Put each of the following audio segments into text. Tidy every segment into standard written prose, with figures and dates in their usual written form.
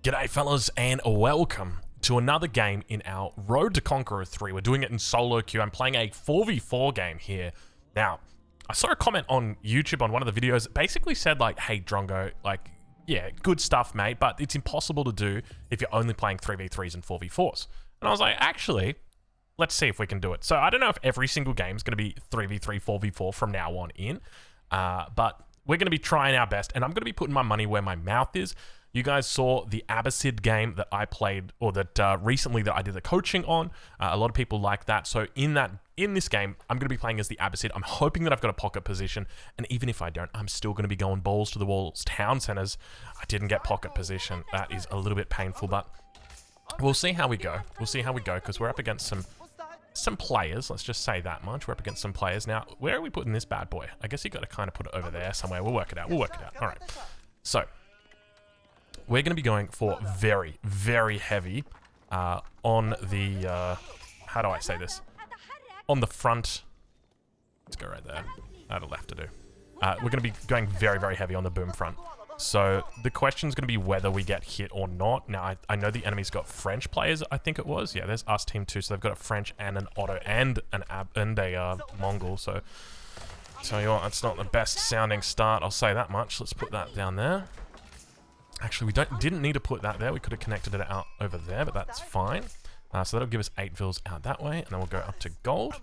G'day fellas and welcome to another game in our Road to Conqueror 3. We're doing it in solo queue. I'm playing a 4v4 game here. Now, I saw a comment on YouTube on one of the videos that basically said like, hey Drongo, like, yeah, good stuff mate, but it's impossible to do if you're only playing 3v3s and 4v4s. And I was like, actually, let's see if we can do it. So I don't know if every single game is going to be 3v3, 4v4 from now on in, but we're going to be trying our best, and I'm going to be putting my money where my mouth is. You guys saw the Abbasid game that I played, or that recently that I did the coaching on. A lot of people like that. So in this game, I'm going to be playing as the Abbasid. I'm hoping that I've got a pocket position, and even if I don't, I'm still going to be going balls to the walls, town centers. I didn't get pocket position. That is a little bit painful, but we'll see how we go. We'll see how we go, because we're up against some players. Let's just say that much. We're up against some players. Now, where are we putting this bad boy? I guess you got to kind of put it over there somewhere. We'll work it out. We'll work it out. All right. So we're going to be going for very, very heavy on the, how do I say this? On the front. Let's go right there. That'll have to do. We're going to be going very, very heavy on the boom front. So the question's going to be whether we get hit or not. Now, I know the enemy's got French players, I think it was. Yeah, there's us team 2, so they've got a French and an Otto and a Mongol. So, tell you what, that's not the best sounding start, I'll say that much. Let's put that down there. Actually, we didn't need to put that there. We could have connected it out over there, but that's fine. So that'll give us 8 vils out that way, and then we'll go up to gold.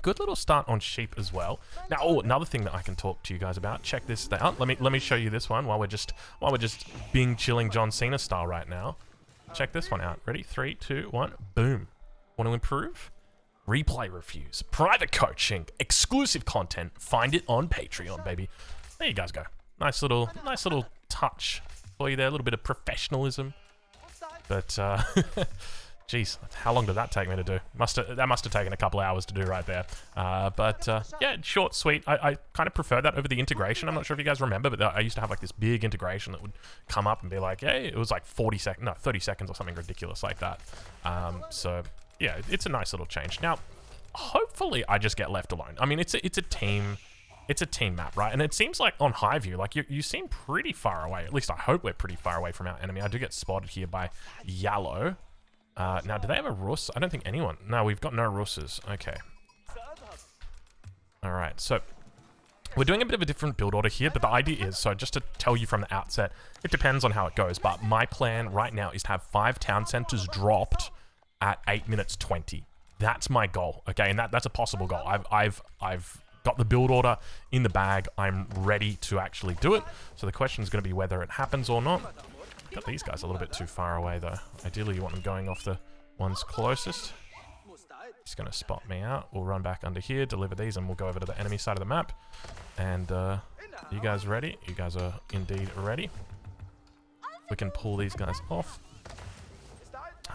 Good little start on sheep as well. Now, oh, another thing that I can talk to you guys about. Check this out. Let me show you this one while we're just being chilling John Cena style right now. Check this one out. Ready? 3, 2, 1. Boom. Want to improve? Replay reviews, private coaching, exclusive content. Find it on Patreon, baby. There you guys go. Nice little touch for you there. A little bit of professionalism. But jeez, how long did that take me to do? That must have taken a couple hours to do right there. Yeah, short, sweet. I kind of prefer that over the integration. I'm not sure if you guys remember, but I used to have like this big integration that would come up and be like, hey, it was like 30 seconds or something ridiculous like that. So yeah, it's a nice little change. Now, hopefully I just get left alone. I mean, it's a team map, right? And it seems like on high view, like you seem pretty far away. At least I hope we're pretty far away from our enemy. I do get spotted here by Yellow. Now, do they have a Rus? I don't think anyone. No, we've got no Russes. Okay. Alright, so we're doing a bit of a different build order here, but the idea is, so just to tell you from the outset, it depends on how it goes, but my plan right now is to have 5 town centers dropped at 8 minutes 20. That's my goal, okay? And that's a possible goal. I've got the build order in the bag. I'm ready to actually do it. So the question is going to be whether it happens or not. Got these guys a little bit too far away though. Ideally you want them going off the ones closest. He's going to spot me out. We'll run back under here, deliver these, and we'll go over to the enemy side of the map. And you guys ready? You guys are indeed ready. We can pull these guys off.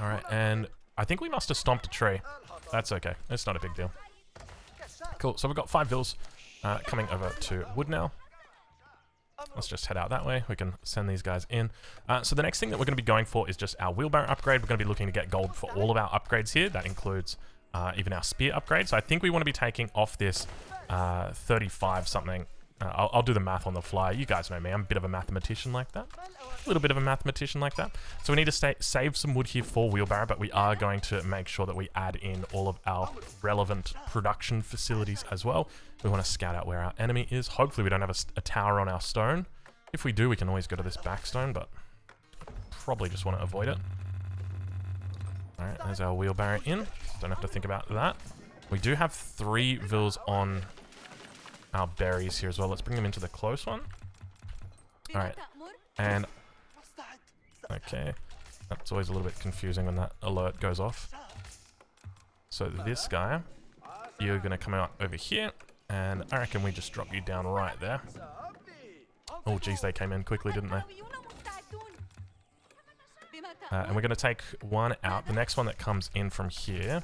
Alright, and I think we must have stomped a tree. That's okay. It's not a big deal. Cool, so we've got 5 vils coming over to wood now. Let's just head out that way. We can send these guys in. So the next thing that we're going to be going for is just our wheelbarrow upgrade. We're going to be looking to get gold for all of our upgrades here. That includes even our spear upgrade. So I think we want to be taking off this 35 something. I'll do the math on the fly. You guys know me. I'm a bit of a mathematician like that. A little bit of a mathematician like that. So we need to save some wood here for wheelbarrow, but we are going to make sure that we add in all of our relevant production facilities as well. We want to scout out where our enemy is. Hopefully we don't have a tower on our stone. If we do, we can always go to this back stone, but probably just want to avoid it. Alright, there's our wheelbarrow in. Don't have to think about that. We do have 3 vils on our berries here as well. Let's bring them into the close one. Alright, and okay, that's always a little bit confusing when that alert goes off. So this guy, you're going to come out over here, and I reckon we just drop you down right there. Oh geez, they came in quickly, didn't they? And we're going to take one out. The next one that comes in from here,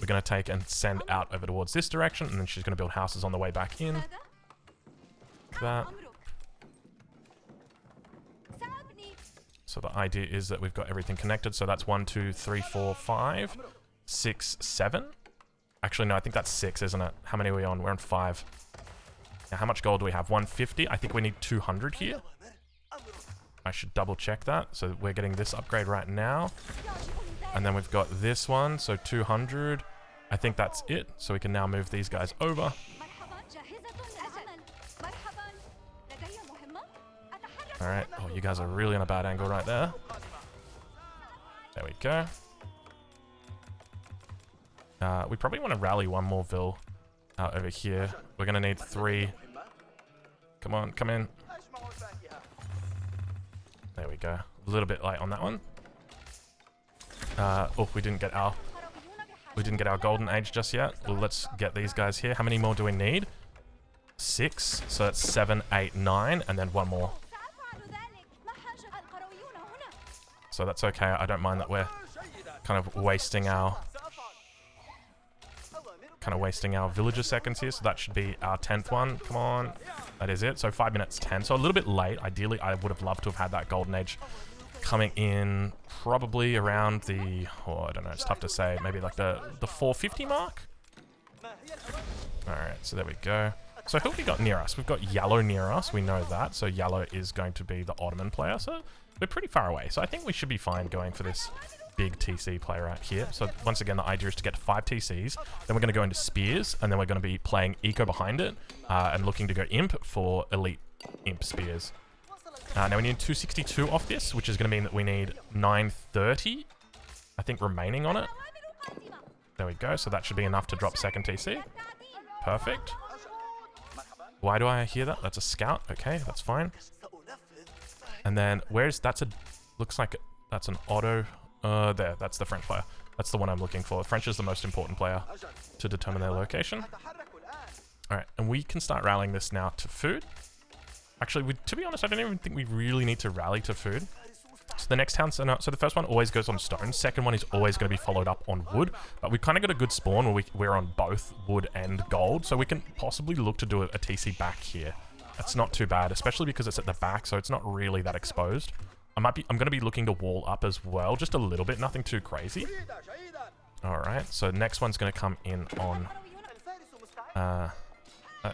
we're going to take and send out over towards this direction, and then she's going to build houses on the way back in. That. So the idea is that we've got everything connected. So that's 1, 2, 3, 4, 5, 6, 7. Actually, no, I think that's 6, isn't it? How many are we on? We're on 5. Now, how much gold do we have? 150. I think we need 200 here. I should double check that. So we're getting this upgrade right now. And then we've got this one, so 200. I think that's it. So we can now move these guys over. All right. Oh, you guys are really on a bad angle right there. There we go. We probably want to rally one more Vil over here. We're going to need 3. Come on, come in. There we go. A little bit light on that one. Oh, we didn't get our golden age just yet. Well, let's get these guys here. How many more do we need? 6. So that's 7, 8, 9, and then one more. So that's okay. I don't mind that we're kind of wasting our villager seconds here. So that should be our 10th one. Come on. That is it. So 5 minutes 10. So a little bit late. Ideally, I would have loved to have had that golden age coming in probably around the, oh, I don't know. It's tough to say. Maybe like the 450 mark. All right. So there we go. So who have we got near us? We've got Yellow near us. We know that. So Yellow is going to be the Ottoman player. So we're pretty far away. So I think we should be fine going for this big TC play right here. So once again, the idea is to get 5 TCs. Then we're going to go into Spears. And then we're going to be playing Eco behind it. And looking to go Imp for Elite Imp Spears. Now we need 262 off this, which is going to mean that we need 930, I think, remaining on it. There we go. So that should be enough to drop second TC. Perfect. Why do I hear that? That's a scout. Okay, that's fine. And then looks like that's an auto. There, that's the French player. That's the one I'm looking for. French is the most important player to determine their location. All right, and we can start rallying this now to food. Actually, to be honest, I don't even think we really need to rally to food. So the next town center, so the first one always goes on stone. Second one is always going to be followed up on wood. But we've kind of got a good spawn where we're on both wood and gold. So we can possibly look to do a TC back here. That's not too bad, especially because it's at the back, so it's not really that exposed. I'm going to be looking to wall up as well, just a little bit, nothing too crazy. All right, so next one's going to come in on... that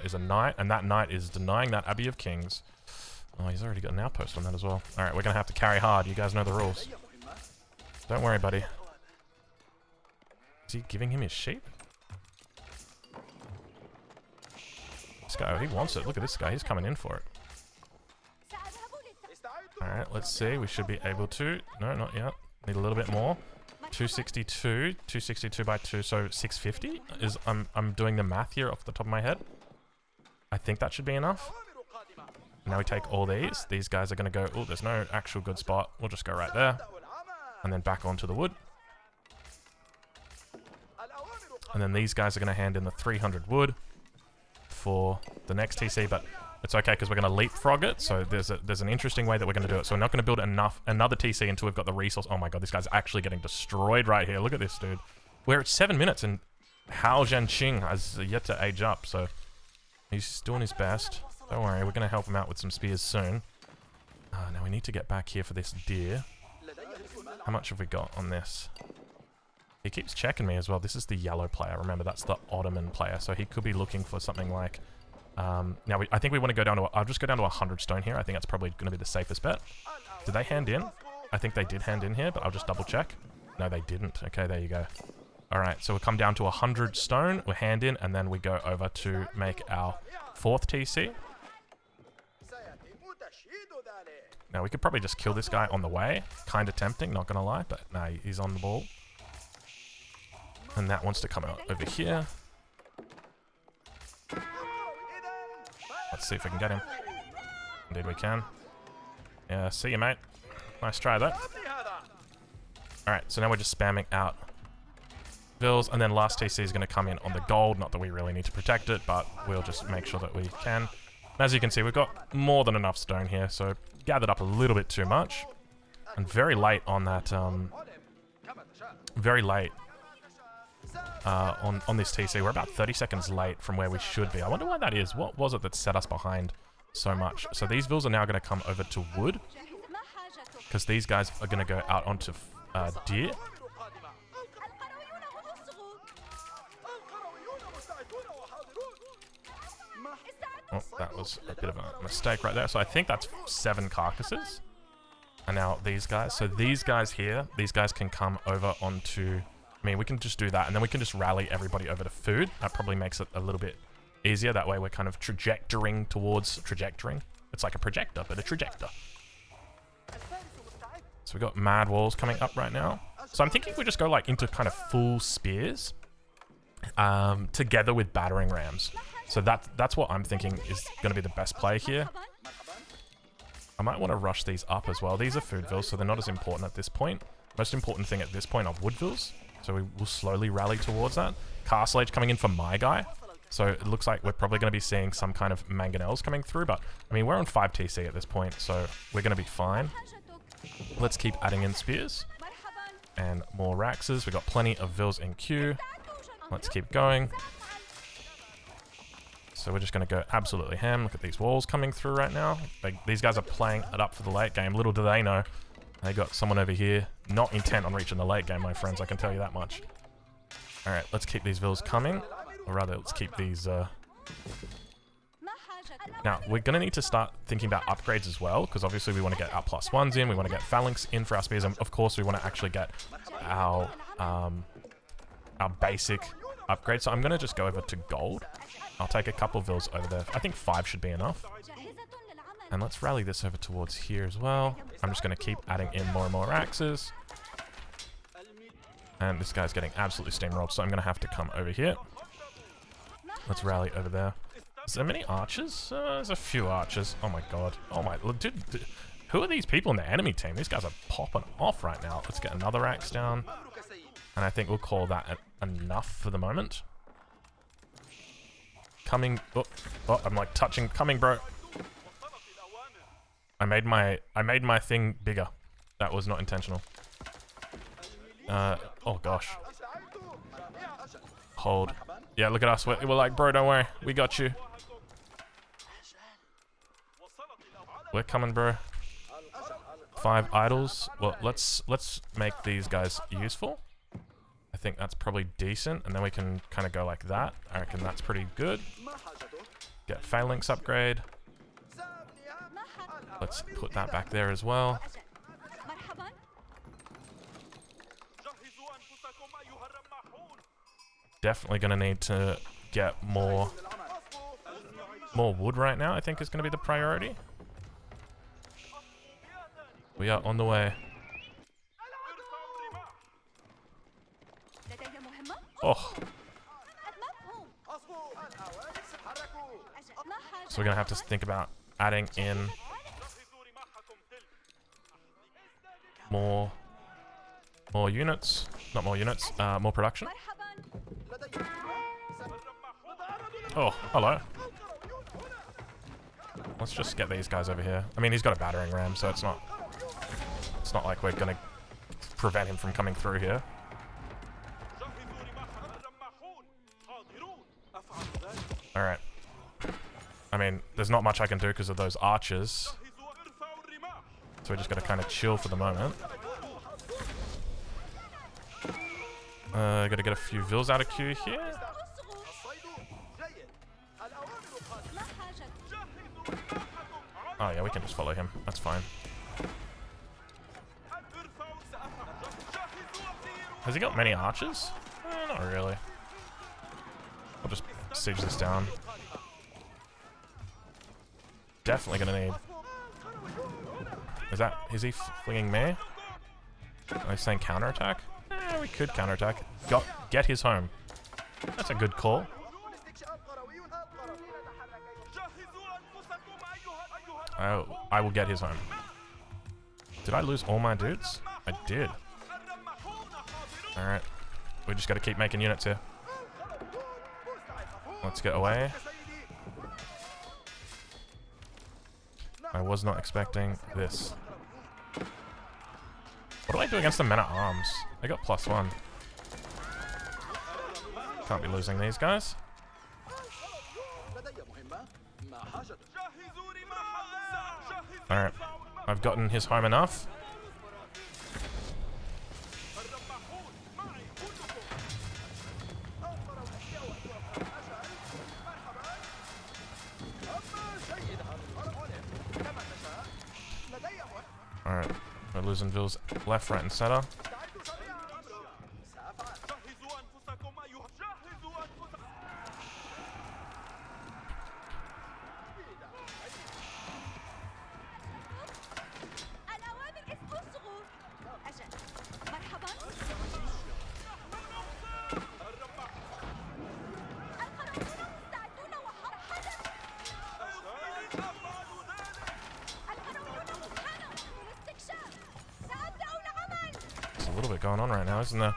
is a knight, and that knight is denying that Abbey of Kings. Oh, he's already got an outpost on that as well. All right, we're going to have to carry hard. You guys know the rules. Don't worry, buddy. Is he giving him his sheep? This guy, he wants it. Look at this guy. He's coming in for it. All right, let's see. We should be able to. No, not yet. Need a little bit more. 262. 262 by 2, so 650 is... I'm doing the math here off the top of my head. I think that should be enough. Now we take all these. These guys are going to go... Oh, there's no actual good spot. We'll just go right there. And then back onto the wood. And then these guys are going to hand in the 300 wood for the next TC, but it's okay because we're going to leapfrog it. So there's an interesting way that we're going to do it. So we're not going to build another TC until we've got the resource. Oh my god, this guy's actually getting destroyed right here. Look at this dude. We're at 7 minutes and Hao Zhenqing has yet to age up, so he's doing his best. Don't worry, we're going to help him out with some spears soon. Now we need to get back here for this deer. How much have we got on this? He keeps checking me as well. This is the yellow player. Remember, that's the Ottoman player. So he could be looking for something like... now, I think we want to go down to... I'll just go down to 100 stone here. I think that's probably going to be the safest bet. Did they hand in? I think they did hand in here, but I'll just double check. No, they didn't. Okay, there you go. All right, so we'll come down to 100 stone. We'll hand in, and then we go over to make our 4th TC. Now, we could probably just kill this guy on the way. Kind of tempting, not going to lie, but no, he's on the ball. And that wants to come out over here. Let's see if we can get him. Indeed we can. Yeah, see you, mate. Nice try, though. Alright, so now we're just spamming out Vils, and then last TC is going to come in on the gold. Not that we really need to protect it, but we'll just make sure that we can. And as you can see, we've got more than enough stone here, so gathered up a little bit too much. And very late on that, very late on this TC. We're about 30 seconds late from where we should be. I wonder why that is. What was it that set us behind so much? So these Vils are now going to come over to wood, because these guys are going to go out onto deer. Oh, that was a bit of a mistake right there. So I think that's 7 carcasses. now these guys. So these guys here, these guys can come over onto... I mean, we can just do that, and then we can just rally everybody over to food. That probably makes it a little bit easier. That way we're kind of trajectoring towards... Trajectoring? It's like a projector, but a trajector. So we've got mad walls coming up right now. So I'm thinking we just go like into kind of full spears together with battering rams. So that's what I'm thinking is going to be the best play here. I might want to rush these up as well. These are foodvilles, so they're not as important at this point. Most important thing at this point are woodvilles. So we will slowly rally towards that. Castle Age coming in for my guy. So it looks like we're probably going to be seeing some kind of mangonels coming through. But, I mean, we're on 5 TC at this point, so we're going to be fine. Let's keep adding in spears. And more Raxes. We've got plenty of vills in queue. Let's keep going. So we're just going to go absolutely ham. Look at these walls coming through right now. These guys are playing it up for the late game. Little do they know, they got someone over here not intent on reaching the late game, my friends. I can tell you that much. All right, let's keep these vills coming. Or rather, let's keep these... Now, we're going to need to start thinking about upgrades as well, because obviously we want to get our +1s in, we want to get phalanx in for our spears, and of course we want to actually get our basic upgrade. So I'm going to just go over to gold. I'll take a couple of vills over there. I think 5 should be enough. And let's rally this over towards here as well. I'm just going to keep adding in more and more axes. And this guy's getting absolutely steamrolled, so I'm going to have to come over here. Let's rally over there. Is there many archers? There's a few archers. Oh my god. Oh my... Dude, who are these people in the enemy team? These guys are popping off right now. Let's get another axe down. And I think we'll call that enough for the moment. Coming... Oh, I'm like touching... Coming, bro. I made my thing bigger. That was not intentional. Oh gosh. Hold. Yeah, look at us. We're like, bro, don't worry. We got you. We're coming, bro. 5 idols. Well, let's make these guys useful. I think that's probably decent. And then we can kind of go like that. I reckon that's pretty good. Get phalanx upgrade. Let's put that back there as well. Definitely going to need to get more wood right now, I think is going to be the priority. We are on the way. Oh. So we're going to have to think about adding in more units. Not more units, more production. Oh, hello. Let's just get these guys over here. I mean, he's got a battering ram, so it's not like we're gonna prevent him from coming through here. Alright. I mean, there's not much I can do because of those archers. So we just gotta kind of chill for the moment. Gotta get a few vills out of queue here. Oh yeah, we can just follow him. That's fine. Has he got many archers? Not really. I'll just siege this down. Definitely gonna need... Is he flinging me? Are they saying counterattack? We could counterattack. Get his home. That's a good call. I will get his home. Did I lose all my dudes? I did. Alright. We just gotta keep making units here. Let's get away. I was not expecting this. What do I do against the men at arms? I got +1. Can't be losing these guys. Alright. I've gotten his home enough. Alright. We're losing vills left, right, and center. There's a little bit going on right now, isn't there?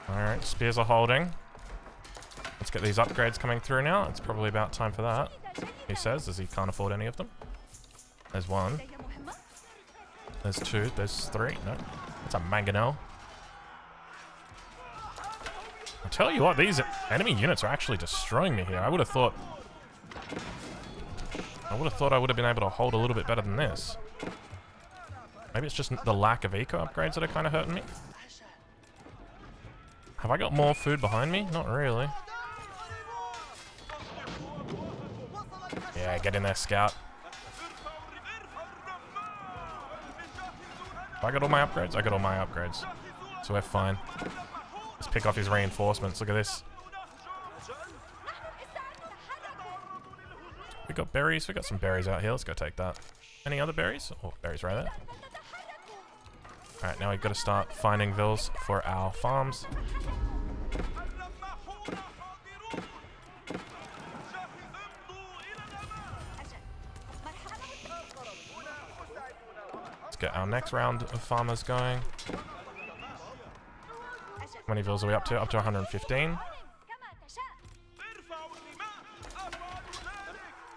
Alright, spears are holding. Let's get these upgrades coming through now. It's probably about time for that, he says, as he can't afford any of them. There's one. There's two. There's three. No. That's a mangonel. I tell you what, these enemy units are actually destroying me here. I would have thought I would have been able to hold a little bit better than this. Maybe it's just the lack of eco upgrades that are kind of hurting me. Have I got more food behind me? Not really. Yeah, get in there, scout. Have I got all my upgrades? I got all my upgrades. So we're fine. Let's pick off his reinforcements. Look at this. We got berries. We got some berries out here. Let's go take that. Any other berries? Oh, berries right there. Alright, now we've got to start finding vills for our farms. Let's get our next round of farmers going. How many vills are we up to? Up to 115.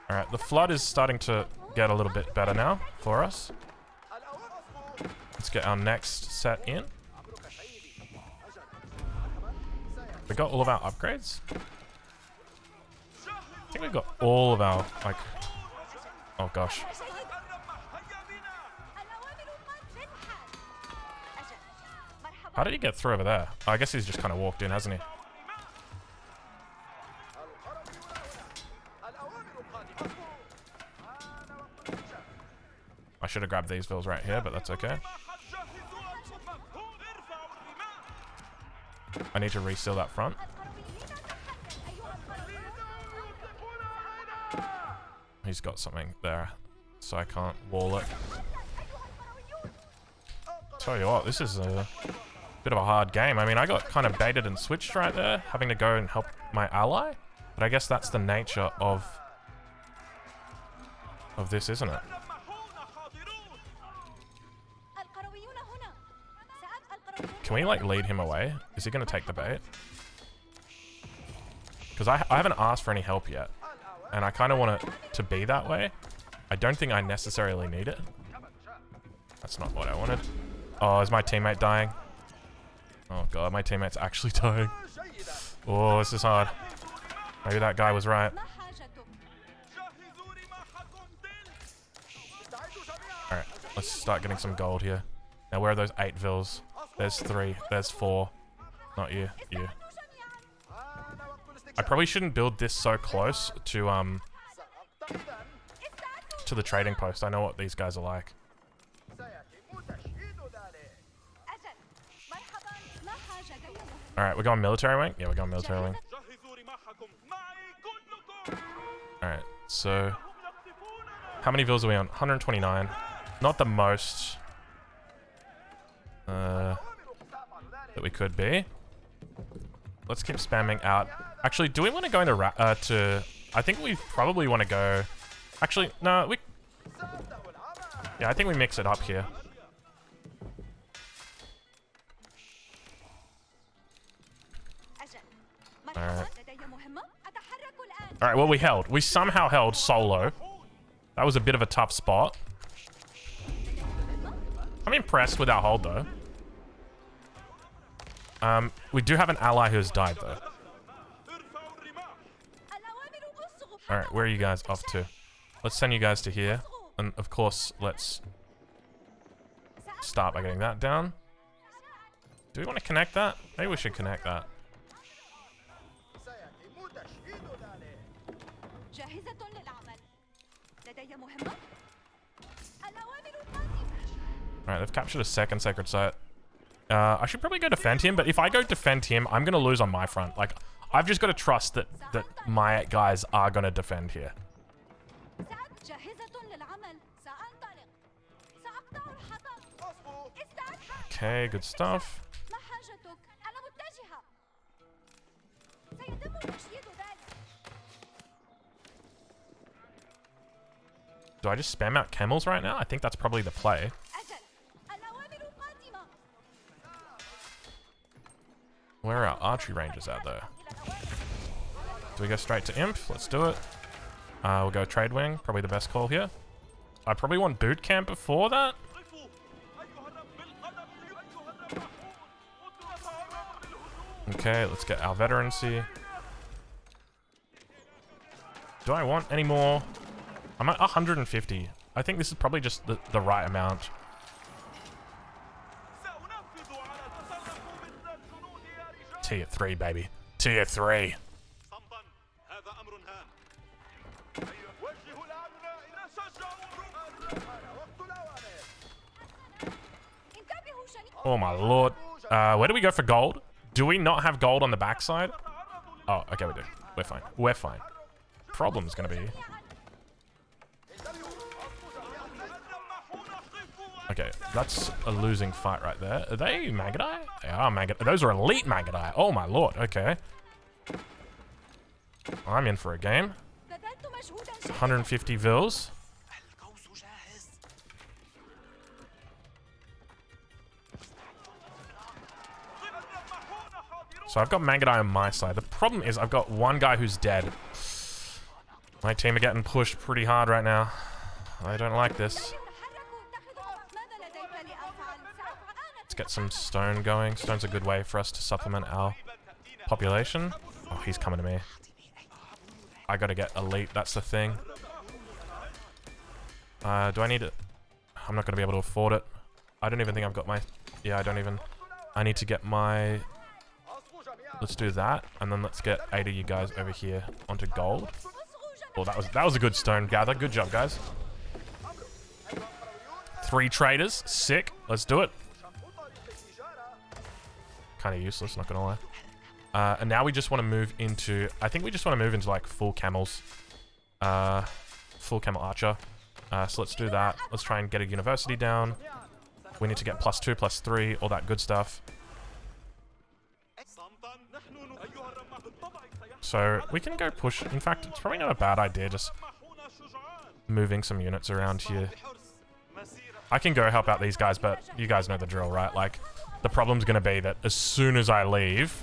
Alright, the flood is starting to get a little bit better now for us. Let's get our next set in. We got all of our upgrades? I think we got all of our, like... Oh gosh. How did he get through over there? Oh, I guess he's just kind of walked in, hasn't he? I should have grabbed these vills right here, but that's okay. I need to reseal that front. He's got something there, so I can't wall it. Tell you what, this is a bit of a hard game. I mean, I got kind of baited and switched right there, having to go and help my ally. But I guess that's the nature of this, isn't it? Can we, like, lead him away? Is he going to take the bait? Because I haven't asked for any help yet. And I kind of want it to be that way. I don't think I necessarily need it. That's not what I wanted. Oh, is my teammate dying? Oh god, my teammate's actually dying. Oh, this is hard. Maybe that guy was right. Alright, let's start getting some gold here. Now, where are those 8 vills? There's 3. There's 4. Not you. You. I probably shouldn't build this so close to the trading post. I know what these guys are like. Alright, we're going military wing? Yeah, we're going military wing. Alright, so... How many vills are we on? 129. Not the most... that we could be. Let's keep spamming out. Actually, do we want to go into I think we probably want to go... Actually, no, yeah, I think we mix it up here. Alright. Alright, well, we held. We somehow held solo. That was a bit of a tough spot. I'm impressed with our hold, though. We do have an ally who has died, though. Alright, where are you guys off to? Let's send you guys to here. And, of course, let's start by getting that down. Do we want to connect that? Maybe we should connect that. Alright, they've captured a second sacred site. I should probably go defend him, but if I go defend him, I'm going to lose on my front. Like, I've just got to trust that my guys are going to defend here. Okay, good stuff. Do I just spam out camels right now? I think that's probably the play. Where are our archery rangers out there? Do we go straight to imp? Let's do it. We'll go trade wing. Probably the best call here. I probably want boot camp before that. Okay, let's get our veterancy. Do I want any more? I'm at 150. I think this is probably just the right amount. Tier 3, baby. Tier 3. Oh my lord. Where do we go for gold? Do we not have gold on the backside? Oh, okay, we do. We're fine. We're fine. Problem's gonna be... Okay, that's a losing fight right there. Are they Magadai? They are Magadai. Those are elite Magadai. Oh my lord, okay. I'm in for a game. 150 vils. So I've got Magadai on my side. The problem is I've got one guy who's dead. My team are getting pushed pretty hard right now. I don't like this. Let's get some stone going. Stone's a good way for us to supplement our population. Oh, he's coming to me. I gotta get elite, that's the thing. Do I need it? I'm not gonna be able to afford it. I don't even think I've got my... Yeah, I don't even... I need to get my... Let's do that, and then let's get 8 of you guys over here onto gold. Well, that was a good stone gather. Good job, guys. 3 traders. Sick. Let's do it. Kind of useless, not gonna lie. And now we just want to move into... I think we just want to move into, like, full camels. Full camel archer. So let's do that. Let's try and get a university down. We need to get +2, +3, all that good stuff. So we can go push. In fact, it's probably not a bad idea just moving some units around here. I can go help out these guys, but you guys know the drill, right? Like, the problem's going to be that as soon as I leave...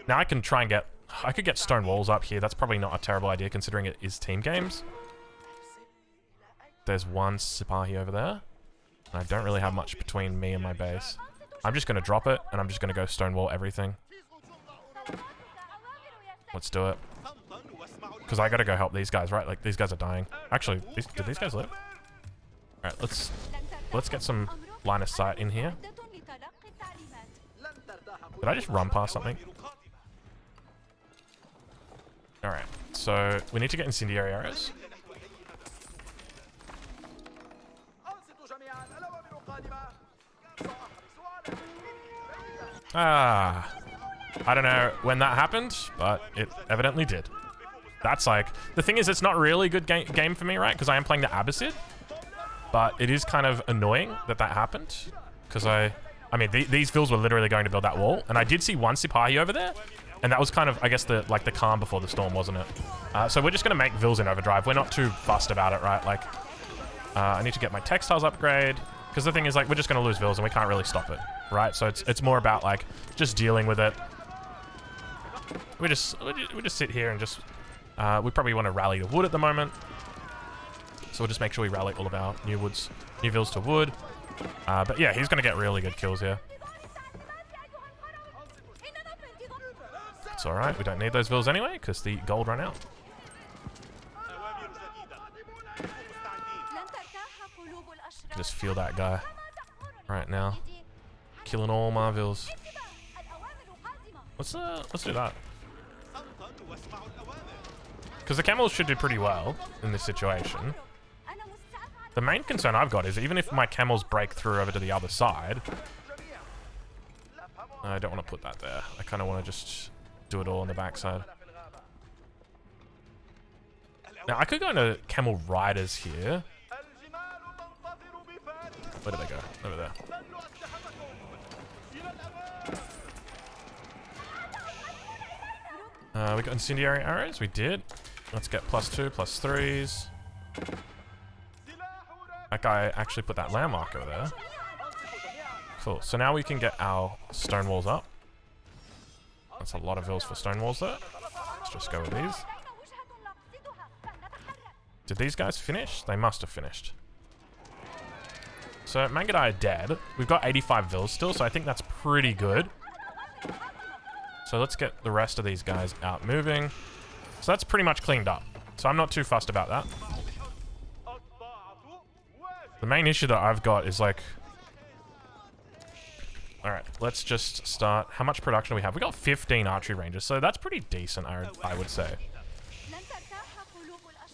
Now I can try and get... I could get stone walls up here. That's probably not a terrible idea considering it is team games. There's one Sipahi over there. And I don't really have much between me and my base. I'm just going to drop it, and I'm just going to go stone wall everything. Let's do it. Because I gotta go help these guys, right? Like, these guys are dying. Actually, did these guys live? Alright, let's get some line of sight in here. Did I just run past something? Alright, so we need to get incendiary arrows. Ah... I don't know when that happened, but it evidently did. That's like... The thing is, it's not really a good game for me, right? Because I am playing the Abbasid. But it is kind of annoying that happened. Because I mean, these vills were literally going to build that wall. And I did see one Sipahi over there. And that was kind of, I guess, the calm before the storm, wasn't it? So we're just going to make vills in overdrive. We're not too fussed about it, right? Like, I need to get my textiles upgrade. Because the thing is, like, we're just going to lose vills and we can't really stop it, right? So it's more about, like, just dealing with it. We just sit here and just... we probably want to rally to wood at the moment. So we'll just make sure we rally all of our new vills to wood. But yeah, he's going to get really good kills here. It's alright, we don't need those vills anyway, because the gold ran out. Just feel that guy right now. Killing all my vills. Let's do that. Because the camels should do pretty well in this situation. The main concern I've got is even if my camels break through over to the other side, I don't want to put that there. I kind of want to just do it all on the backside. Now, I could go into camel riders here. Where do they go? Over there. We got incendiary arrows. We did. Let's get +2, +3s. That guy actually put that landmark over there. Cool. So now we can get our stone walls up. That's a lot of hills for stone walls there. Let's just go with these. Did these guys finish? They must have finished. So Mangadai are dead. We've got 85 vills still, so I think that's pretty good. So let's get the rest of these guys out moving. So that's pretty much cleaned up. So I'm not too fussed about that. The main issue that I've got is like... Alright, let's just start. How much production do we have? We got 15 archery ranges, so that's pretty decent, I would say.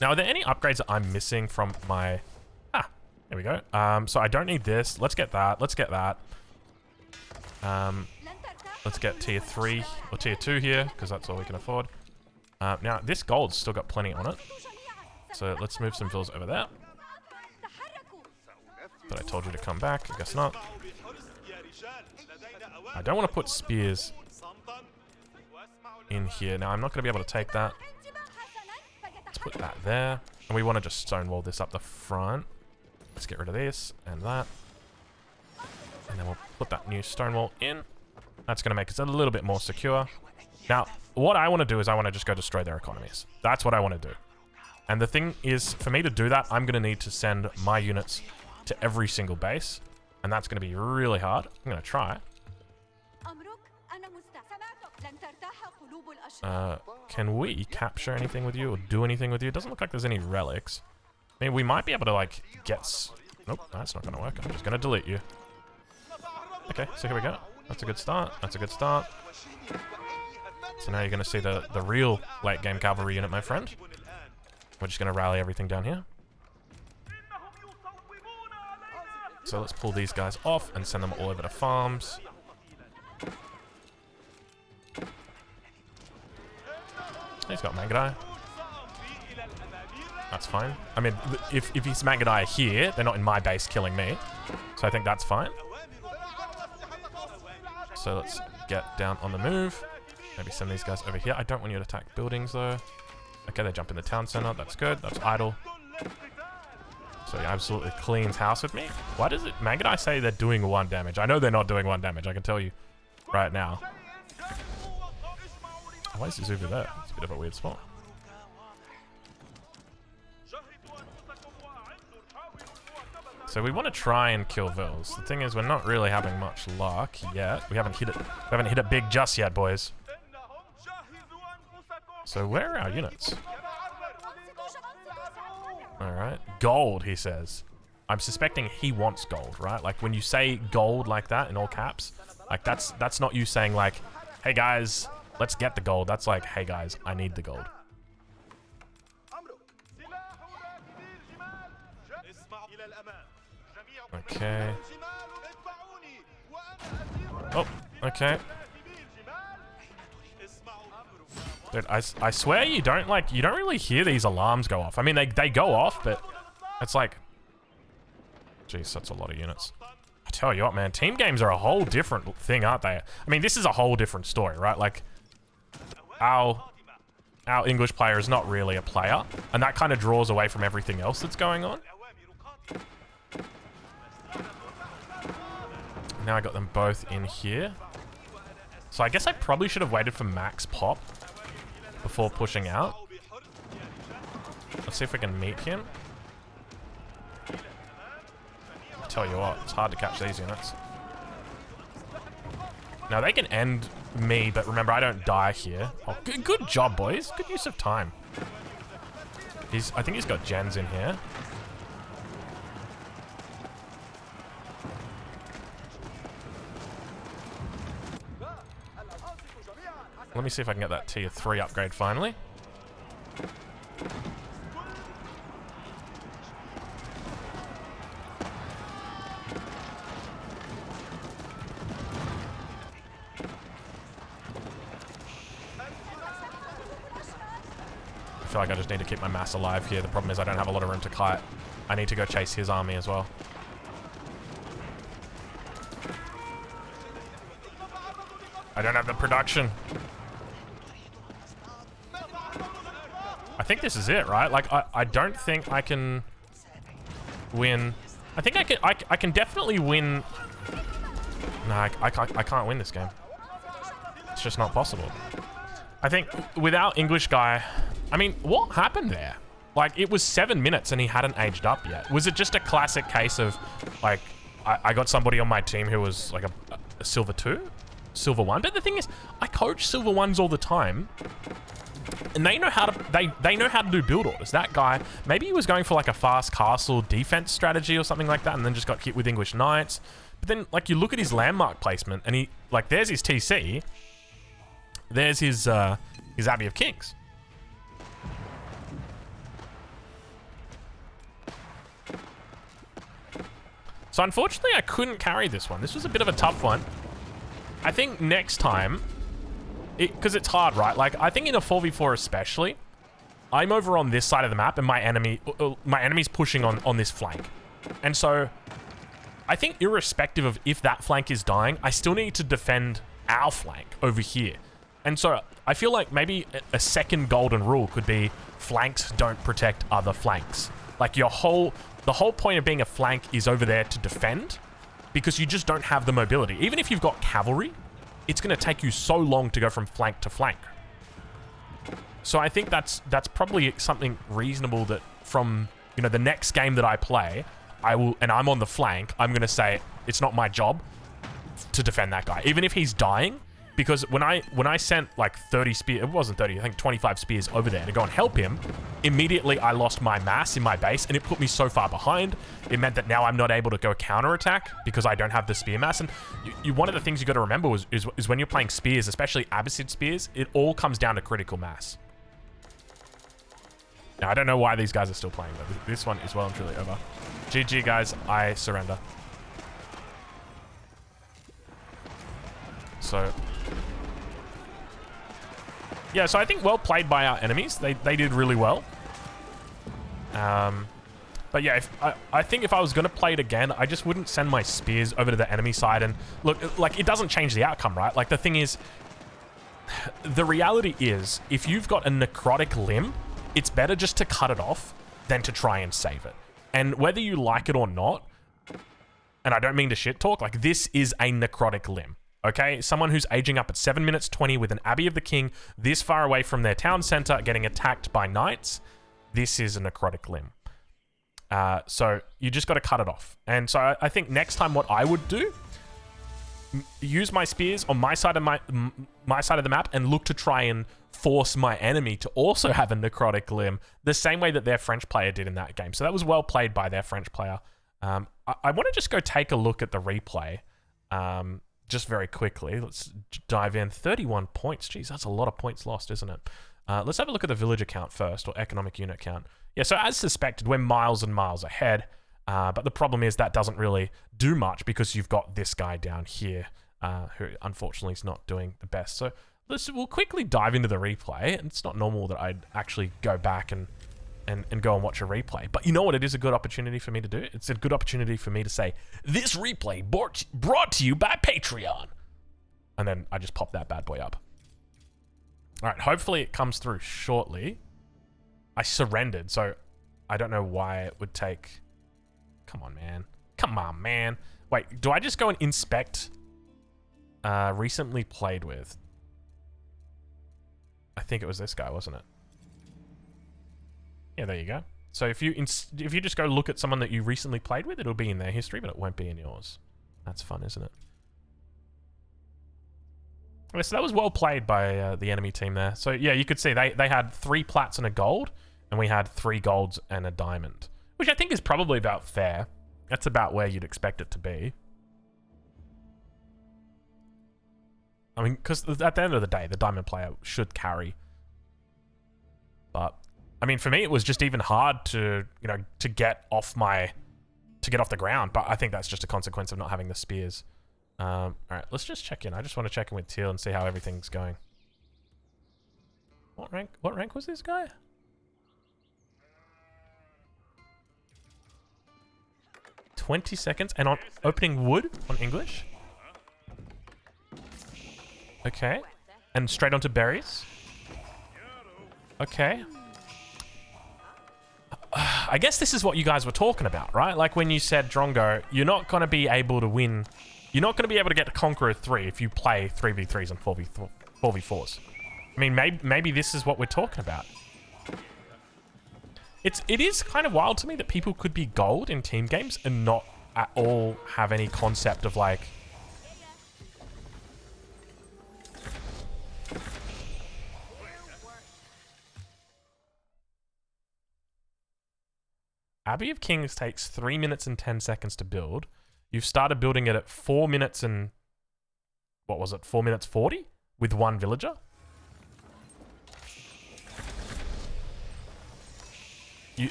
Now, are there any upgrades that I'm missing from my... Ah, there we go. So I don't need this. Let's get that. Let's get that. Let's get tier 3 or tier 2 here, because that's all we can afford. Now, this gold's still got plenty on it. So let's move some vills over there. But I told you to come back. I guess not. I don't want to put spears in here. Now, I'm not going to be able to take that. Let's put that there. And we want to just stonewall this up the front. Let's get rid of this and that. And then we'll put that new stonewall in. That's going to make us a little bit more secure. Now, what I want to do is I want to just go destroy their economies. That's what I want to do. And the thing is, for me to do that, I'm going to need to send my units to every single base. And that's going to be really hard. I'm going to try. Can we capture anything with you or do anything with you? It doesn't look like there's any relics. I mean, we might be able to, like, get... Nope, that's not going to work. I'm just going to delete you. Okay, so here we go. That's a good start. That's a good start. So now you're going to see the real late-game cavalry unit, my friend. We're just going to rally everything down here. So let's pull these guys off and send them all over to farms. He's got Mangadai. That's fine. I mean, if he's Mangadai here, they're not in my base killing me. So I think that's fine. So let's get down on the move. Maybe send these guys over here. I don't want you to attack buildings, though. Okay, they jump in the town center. That's good. That's idle. So he absolutely cleans house with me. Why does it Mangadai say they're doing 1 damage? I know they're not doing 1 damage. I can tell you right now. Why is Zubu there? It's a bit of a weird spot. So we want to try and kill vills. The thing is, we're not really having much luck yet. We haven't hit it. We haven't hit it big just yet, boys. So where are our units? All right, gold. He says. I'm suspecting he wants gold, right? Like when you say gold like that in all caps, like that's not you saying like, "Hey guys, let's get the gold." That's like, "Hey guys, I need the gold." Okay. Oh, okay. Dude, I swear you don't really hear these alarms go off. I mean, they go off, but it's like, jeez, that's a lot of units. I tell you what, man, team games are a whole different thing, aren't they? I mean, this is a whole different story, right? Like, our English player is not really a player, and that kind of draws away from everything else that's going on. Now I got them both in here. So I guess I probably should have waited for max pop before pushing out. Let's see if we can meet him. I'll tell you what, it's hard to catch these units. Now they can end me, but remember I don't die here. Oh, good job, boys. Good use of time. I think he's got gens in here. Let me see if I can get that tier 3 upgrade finally. feel like I just need to keep my mass alive here. The problem is I don't have a lot of room to kite. I need to go chase his army as well. I don't have the production. I think this is it, right? Like, I don't think I can win. I think I can definitely win. No, I can't win this game. It's just not possible. I think without English guy, I mean, what happened there? Like, it was 7 minutes and he hadn't aged up yet. Was it just a classic case of, like, I got somebody on my team who was like a silver 2? Silver 1? But the thing is, I coach silver 1s all the time. And they know how to they know how to do build orders. That guy, maybe he was going for like a fast castle defense strategy or something like that, and then just got hit with English knights. But then, like, you look at his landmark placement, and he, like, there's his TC, there's his Abbey of Kings. So unfortunately, I couldn't carry this one. This was a bit of a tough one. I think next time, because it's hard, right? Like, I think in a 4v4 especially, I'm over on this side of the map and my enemy's pushing on this flank. And so I think irrespective of if that flank is dying, I still need to defend our flank over here. And so I feel like maybe a second golden rule could be flanks don't protect other flanks. Like, the whole point of being a flank is over there to defend, because you just don't have the mobility. Even if you've got cavalry, it's going to take you so long to go from flank to flank. So I think that's probably something reasonable that from, you know, the next game that I play, I will, and I'm on the flank, I'm going to say it's not my job to defend that guy, even if he's dying. Because when I sent like 30 spears, it wasn't 30, I think 25 spears over there to go and help him, immediately I lost my mass in my base, and it put me so far behind. It meant that now I'm not able to go counterattack because I don't have the spear mass. And one of the things you got to remember is when you're playing spears, especially Abbasid spears, it all comes down to critical mass. Now, I don't know why these guys are still playing, but this one is well and truly over. GG, guys. I surrender. So yeah, so I think well played by our enemies. They did really well. But yeah, I think if I was going to play it again, I just wouldn't send my spears over to the enemy side. And look, like, it doesn't change the outcome, right? Like, the thing is, the reality is, if you've got a necrotic limb, it's better just to cut it off than to try and save it. And whether you like it or not, and I don't mean to shit talk, like, this is a necrotic limb. Okay, someone who's aging up at 7 minutes 20 with an Abbey of the King this far away from their town center getting attacked by knights. This is a necrotic limb. So you just got to cut it off. And so I think next time what I would do, use my spears on my side of my side of the map and look to try and force my enemy to also have a necrotic limb, the same way that their French player did in that game. So that was well played by their French player. I want to just go take a look at the replay. Just very quickly, let's dive in. 31 points. Jeez, that's a lot of points lost, isn't it? Let's have a look at the villager count first, or economic unit count. Yeah, so as suspected, we're miles and miles ahead. But the problem is that doesn't really do much because you've got this guy down here who unfortunately is not doing the best. So we'll quickly dive into the replay. And it's not normal that I'd actually go back and go and watch a replay. But you know what? It is a good opportunity for me to do. It's a good opportunity for me to say, this replay brought to you by Patreon. And then I just pop that bad boy up. All right, hopefully it comes through shortly. I surrendered, so I don't know why it would take... Come on, man. Come on, man. Wait, do I just go and inspect recently played with? I think it was this guy, wasn't it? Yeah, there you go. So if you just go look at someone that you recently played with, it'll be in their history, but it won't be in yours. That's fun, isn't it? Okay, so that was well played by the enemy team there. So yeah, you could see they had 3 plats and a gold, and we had 3 golds and a diamond, which I think is probably about fair. That's about where you'd expect it to be. I mean, because at the end of the day, the diamond player should carry. But I mean, for me, it was just even hard to, you know, to get off the ground. But I think that's just a consequence of not having the spears. All right, let's just check in. I just want to check in with Teal and see how everything's going. What rank was this guy? 20 seconds. And on opening wood on English. Okay. And straight onto berries. Okay. I guess this is what you guys were talking about, right? Like when you said, Drongo, you're not going to be able to win. You're not going to be able to get to Conqueror 3 if you play 3v3s and 4v4s. I mean, maybe this is what we're talking about. It is kind of wild to me that people could be gold in team games and not at all have any concept of like... Abbey of Kings takes 3 minutes and 10 seconds to build. You've started building it at 4 minutes and... What was it? 4 minutes 40? With one villager?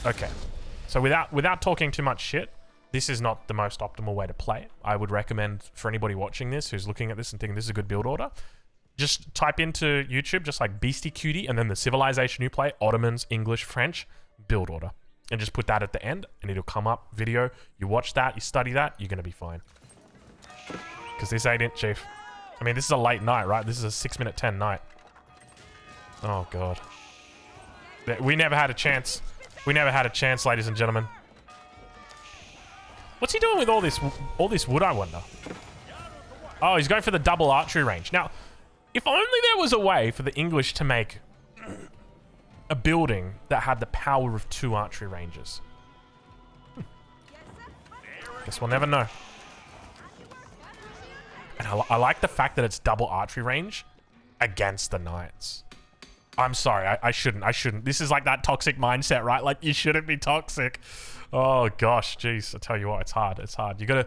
Okay. So without talking too much shit, this is not the most optimal way to play it. I would recommend for anybody watching this who's looking at this and thinking this is a good build order, just type into YouTube, just like Beastie Cutie, and then the civilization you play, Ottomans, English, French, build order. And just put that at the end, and it'll come up, video. You watch that, you study that, you're going to be fine. Because this ain't it, Chief. I mean, this is a late night, right? This is a 6 minute 10 night. Oh, God. We never had a chance. We never had a chance, ladies and gentlemen. What's he doing with all this wood, I wonder? Oh, he's going for the double archery range. Now, if only there was a way for the English to make a building that had the power of 2 archery ranges. Guess we'll never know. And I like the fact that it's double archery range against the knights. I'm sorry, I shouldn't. This is like that toxic mindset, right? Like, you shouldn't be toxic. Oh, gosh, jeez. I tell you what, it's hard. It's hard. You gotta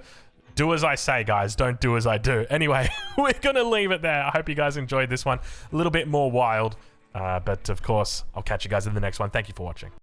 do as I say, guys. Don't do as I do. Anyway, we're gonna leave it there. I hope you guys enjoyed this one. A little bit more wild. But, of course, I'll catch you guys in the next one. Thank you for watching.